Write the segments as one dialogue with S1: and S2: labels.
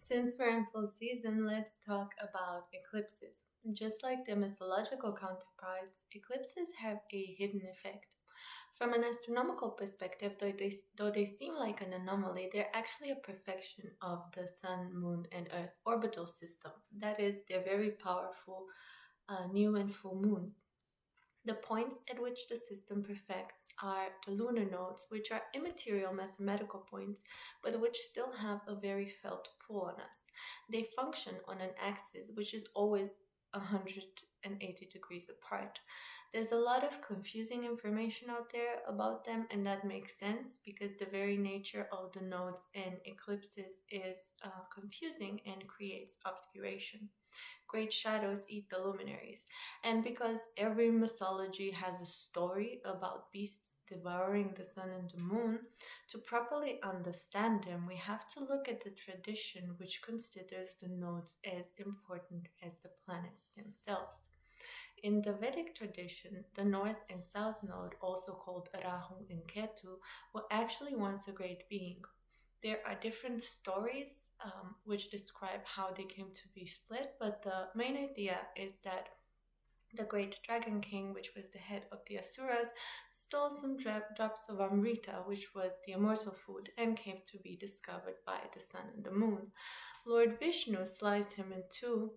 S1: Since we're in full season, let's talk about eclipses. Just like their mythological counterparts, eclipses have a hidden effect. From an astronomical perspective, though they seem like an anomaly, they're actually a perfection of the Sun, Moon, and Earth orbital system. That is, they're very powerful new and full moons. The points at which the system perfects are the lunar nodes, which are immaterial mathematical points, but which still have a very felt pull on us. They function on an axis which is always 180 degrees apart. There's a lot of confusing information out there about them, and that makes sense because the very nature of the nodes and eclipses is confusing and creates obscuration. Great shadows eat the luminaries. And because every mythology has a story about beasts devouring the sun and the moon, to properly understand them, we have to look at the tradition which considers the nodes as important as the planets themselves. In the Vedic tradition, the north and south node, also called Rahu and Ketu, were actually once a great being. There are different stories which describe how they came to be split, but the main idea is that the great dragon king, which was the head of the Asuras, stole some drops of Amrita, which was the immortal food, and came to be discovered by the sun and the moon. Lord Vishnu sliced him in two,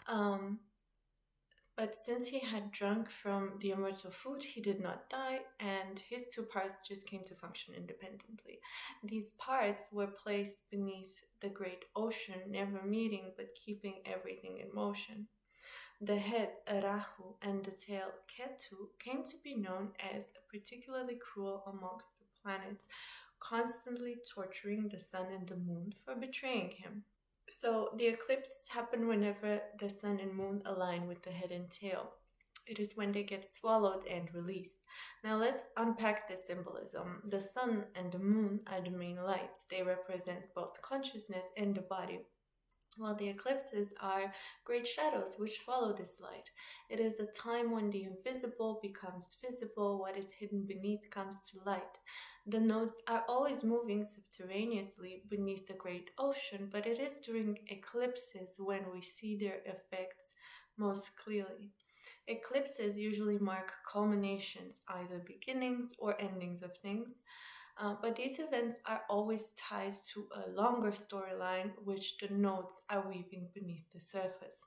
S1: um, but since he had drunk from the immortal food, he did not die, and his two parts just came to function independently. These parts were placed beneath the great ocean, never meeting but keeping everything in motion. The head, Rahu, and the tail, Ketu, came to be known as particularly cruel amongst the planets, constantly torturing the sun and the moon for betraying him. So the eclipses happen whenever the sun and moon align with the head and tail. It is when they get swallowed and released. Now let's unpack the symbolism. The sun and the moon are the main lights. They represent both consciousness and the body, while the eclipses are great shadows which swallow this light. It is a time when the invisible becomes visible, what is hidden beneath comes to light. The nodes are always moving subterraneously beneath the great ocean, but it is during eclipses when we see their effects most clearly. Eclipses usually mark culminations, either beginnings or endings of things, but these events are always tied to a longer storyline which the nodes are weaving beneath the surface.